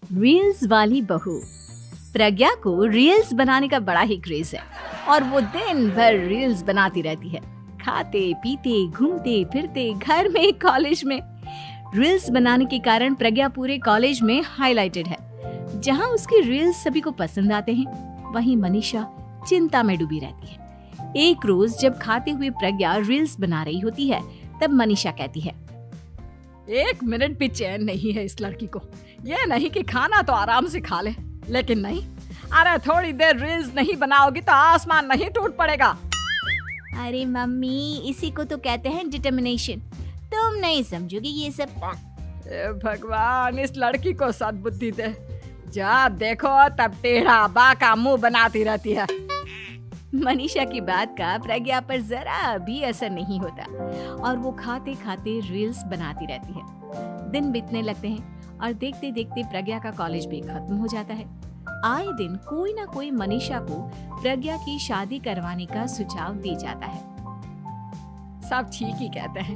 Reels वाली बहू। प्रज्ञा को रील्स बनाने का बड़ा ही क्रेज है और वो दिन भर रील्स बनाती रहती है। खाते पीते घूमते फिरते घर में कॉलेज में रील्स बनाने के कारण प्रज्ञा पूरे कॉलेज में हाईलाइटेड है। जहां उसकी रील्स सभी को पसंद आते हैं, वहीं मनीषा चिंता में डूबी रहती है। एक रोज जब खाते हुए प्रज्ञा रील्स बना रही होती है, तब मनीषा कहती है, 1 मिनट भी चैन नहीं है इस लड़की को। ये नहीं कि खाना तो आराम से खा ले, लेकिन नहीं, अरे थोड़ी देर रील्स नहीं बनाओगी तो आसमान नहीं टूट पड़ेगा। अरे मम्मी, इसी को तो कहते हैं डिटर्मिनेशन। तुम नहीं समझोगी ये सब। भगवान, इस लड़की को सद्बुद्धि दे। जब देखो तब टेढ़ा बाका मुंह बनाती रहती है। मनीषा की बात का प्रज्ञा पर जरा भी असर नहीं होता और वो खाते खाते रील्स बनाती रहती है। दिन बीतने लगते हैं और देखते देखते प्रज्ञा का कॉलेज भी खत्म हो जाता है। आए दिन कोई ना कोई मनीषा को प्रज्ञा की शादी करवाने का सुझाव दे जाता है। सब ठीक ही कहते हैं,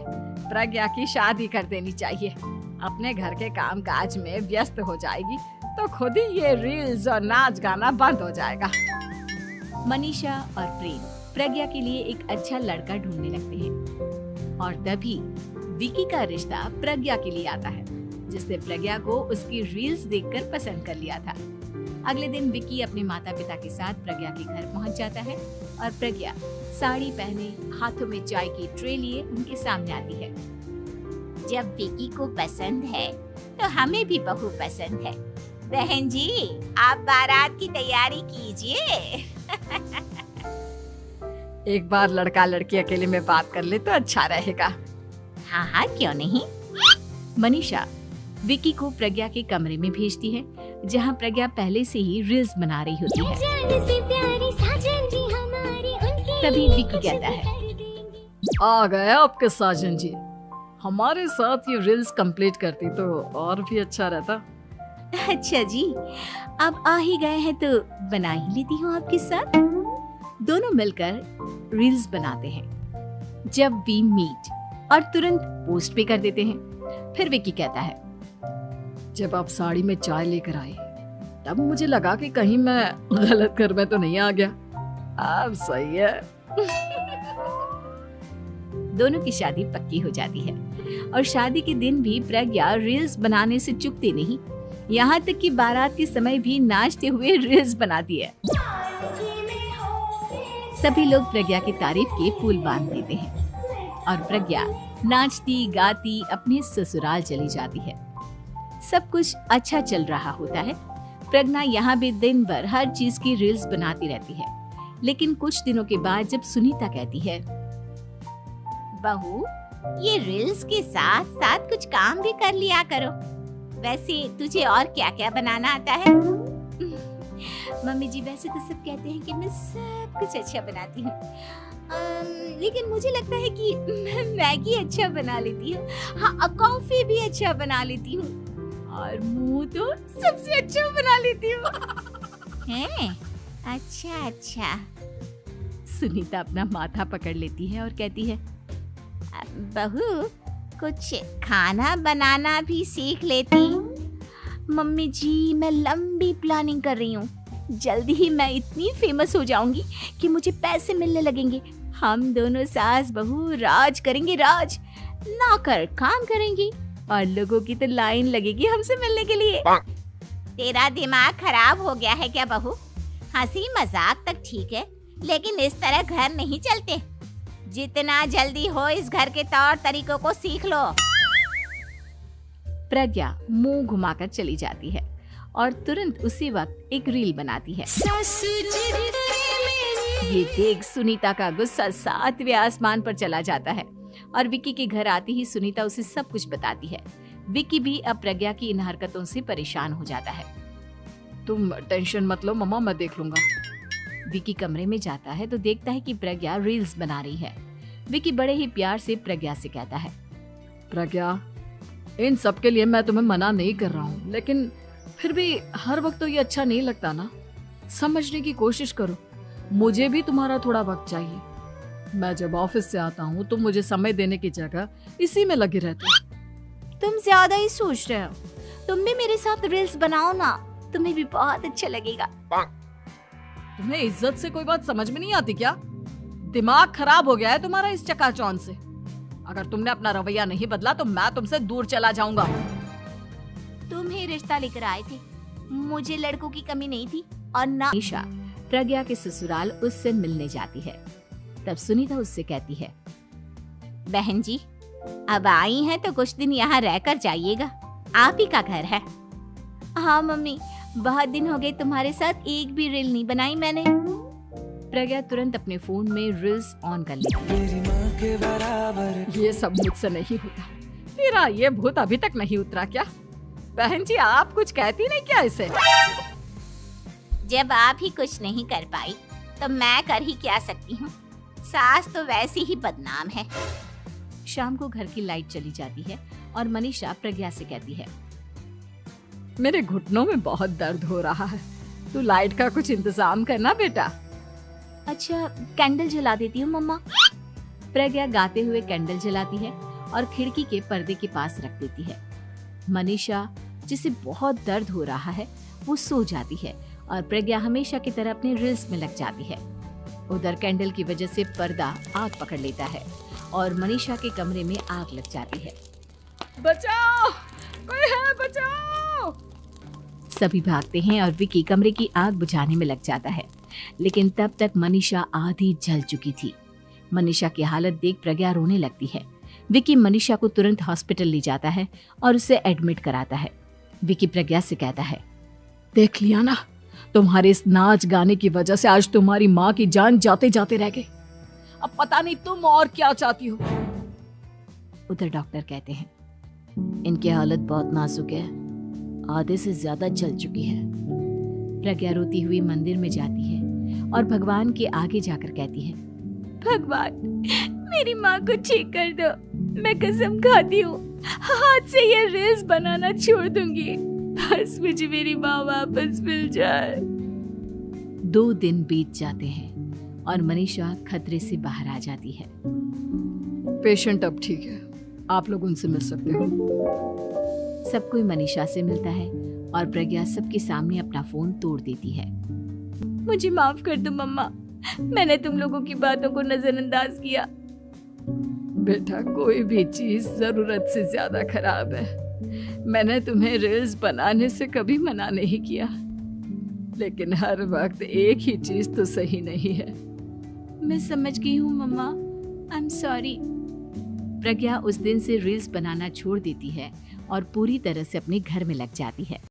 प्रज्ञा की शादी कर देनी चाहिए। अपने घर के काम काज में व्यस्त हो जाएगी तो खुद ही ये रील्स और नाच गाना बंद हो जाएगा। मनीषा और प्रेम प्रज्ञा के लिए एक अच्छा लड़का ढूंढने लगते हैं और तभी विकी का रिश्ता प्रज्ञा के लिए आता है, जिसने प्रज्ञा को उसकी रील्स देखकर पसंद कर लिया था। अगले दिन विकी अपने माता पिता के साथ प्रज्ञा के घर पहुंच जाता है और प्रज्ञा साड़ी पहने हाथों में चाय की ट्रे लिए उनके सामने आती है। जब विकी को पसंद है तो हमें भी बहू पसंद है। बहन जी, आप बारात की तैयारी कीजिए। एक बार लड़का लड़की अकेले में बात कर ले तो अच्छा रहेगा। हाँ हाँ, क्यों नहीं। मनीषा विकी को प्रज्ञा के कमरे में भेजती है, जहां प्रज्ञा पहले से ही रील्स बना रही होती है। तभी विकी कहता है, आ गए आपके साजन जी। हमारे साथ ये रील्स कंप्लीट करती तो और भी अच्छा रहता। अच्छा जी, अब आ ही गए हैं तो बना ही लेती हूँ आपके साथ। दोनों मिलकर रील्स बनाते हैं। जब वी मीट और तुरंत पोस्ट भी कर देते हैं। फिर विकी कहता है, जब आप साड़ी में चाय लेकर आए तब मुझे लगा कि कहीं मैं गलत घर में तो नहीं आ गया। अब सही है। दोनों की शादी पक्की हो जाती है और शादी के दिन भी प्रज्ञा रील्स बनाने से चूकती नहीं। यहाँ तक कि बारात के समय भी नाचते हुए रील्स बनाती है। सभी लोग प्रज्ञा की तारीफ के पुल बांध देते हैं और प्रज्ञा नाचती गाती अपने ससुराल चली जाती है। सब कुछ अच्छा चल रहा होता है। प्रज्ञा यहाँ भी दिन भर हर चीज की रील्स बनाती रहती है। लेकिन कुछ दिनों के बाद जब सुनीता कहती है, बहू, ये रील्स के साथ साथ कुछ काम भी कर लिया करो। वैसे तुझे और क्या क्या बनाना आता है? मम्मी जी, वैसे तो सब कहते हैं कि मैं सब कुछ अच्छा बनाती हूँ, लेकिन मुझे लगता है कि मैं मैगी अच्छा बना लेती हूँ। हाँ, कॉफी भी अच्छा बना लेती हूँ और मुंह तो सबसे अच्छा बना लेती हूँ। हैं? अच्छा अच्छा। सुनीता अपना माथा पकड़ लेती है और कहती है, बहू, कुछ खाना बनाना भी सीख लेती। मम्मी जी, मैं लंबी प्लानिंग कर रही हूँ। जल्दी ही मैं इतनी फेमस हो जाऊंगी कि मुझे पैसे मिलने लगेंगे। हम दोनों सास बहू राज करेंगे, राज। नौकर काम करेंगी और लोगों की तो लाइन लगेगी हमसे मिलने के लिए। तेरा दिमाग खराब हो गया है क्या बहू? हंसी मजाक तक ठीक है, लेकिन इस तरह घर नहीं चलते। जितना जल्दी हो इस घर के तौर तरीकों को सीख लो। प्रज्ञा मुंह घुमाकर चली जाती है और तुरंत उसी वक्त एक रील बनाती है। ये देख सुनीता का गुस्सा 7वें आसमान पर चला जाता है और विकी के घर आती ही सुनीता उसे सब कुछ बताती है। विकी भी अब प्रज्ञा की इन हरकतों से परेशान हो जाता है। तुम टेंशन मत लो मम्मा, मैं देख लूंगा। विकी कमरे में जाता है तो देखता है कि प्रज्ञा रील्स बना रही है। विकी बड़े ही प्यार से प्रज्ञा से कहता है, प्रज्ञा, इन सब के लिए मैं तुम्हें मना नहीं कर रहा हूँ, लेकिन फिर भी हर वक्त तो ये अच्छा नहीं लगता ना। समझने की कोशिश करो, मुझे भी तुम्हारा थोड़ा वक्त चाहिए। मैं जब ऑफिस से आता हूँ तो मुझे समय देने की जगह इसी में लगी रहती है। तुम ज्यादा ही सोच रहे हो। तुम भी मेरे साथ रील्स बनाओ ना, तुम्हें भी बहुत अच्छा लगेगा। तुम्हें इज्जत से कोई बात समझ में नहीं आती क्या? दिमाग खराब हो गया है तुम्हारा इस चकाचौंध से। अगर तुमने अपना रवैया नहीं बदला तो मैं तुमसे दूर चला जाऊंगा। तुम ही रिश्ता लेकर आए थे, मुझे लड़कों की कमी नहीं थी। और ना मनीषा प्रज्ञा के ससुराल उससे मिलने जाती है। तब सुनीता उससे कहती है, बहन जी, अब आई हैं तो कुछ दिन यहाँ रहकर जाइएगा, आप ही का घर है। हाँ मम्मी, बहुत दिन हो गए तुम्हारे साथ एक भी रील नहीं बनाई मैंने। प्रज्ञा तुरंत अपने फोन में रील्स ऑन कर लेती है। ये सब मुझसे नहीं होता। तेरा ये भूत अभी तक नहीं उतरा क्या? बहन जी, आप कुछ कहती नहीं क्या इसे? जब आप ही कुछ नहीं कर पाई तो मैं कर ही क्या सकती हूँ। सास तो वैसी ही बदनाम है। शाम को घर की लाइट चली जाती है और मनीषा प्रज्ञा से कहती है, मेरे घुटनों में बहुत दर्द हो रहा है, तू लाइट का कुछ इंतजाम करना बेटा। अच्छा, कैंडल जला देती हूँ मम्मा। प्रज्ञा गाते हुए कैंडल जलाती है और खिड़की के पर्दे के पास रख देती है। मनीषा, जिसे बहुत दर्द हो रहा है, वो सो जाती है और प्रज्ञा हमेशा की तरह अपने रील्स में लग जाती है। उधर कैंडल की वजह से पर्दा आग पकड़ लेता है और मनीषा के कमरे में आग लग जाती है। बचाओ, कोई है, बचाओ। सभी भागते हैं और विकी कमरे की आग बुझाने में लग जाता है, लेकिन तब तक मनीषा आधी जल चुकी थी। मनीषा की हालत देख प्रज्ञा रोने लगती है। विकी मनीषा को तुरंत हॉस्पिटल ले जाता है और उसे एडमिट कराता है। विकी प्रज्ञा से कहता है, देख लिया ना, तुम्हारे इस नाच गाने की वजह से आज तुम्हारी माँ की जान जाते जाते रह गई। अब पता नहीं तुम और क्या चाहती हो। उधर डॉक्टर कहते हैं, इनकी हालत बहुत नाजुक है, आधे से ज्यादा जल चुकी है। प्रज्ञा रोती हुई मंदिर में जाती है और भगवान के आगे जाकर कहती है, भगवान, मेरी माँ को ठीक कर दो। मैं कसम खाती हूँ, हाथ से ये रील्स बनाना छोड़ दूंगी। बस मुझे मेरी माँ वापस मिल जाए। 2 दिन बीत जाते हैं और मनीषा खतरे से बाहर आ जाती है। पेशेंट अब ठीक है, आप लोग उनसे मिल सकते हो। सब कोई मनीषा से मिलता है और प्रज्ञा सबके सामने अपना फोन तोड़ देती है। मुझे माफ कर दो मम्मा, मैंने तुम लोगों की बातों को नजरअंदाज किया। बेटा, कोई भी चीज जरूरत से ज्यादा खराब है। मैंने तुम्हें रील्स बनाने से कभी मना नहीं किया, लेकिन हर वक्त एक ही चीज तो सही नहीं है। मैं समझ गई हूँ मम्मा, आई एम सॉरी। प्रज्ञा उस दिन से रील्स बनाना छोड़ देती है और पूरी तरह से अपने घर में लग जाती है।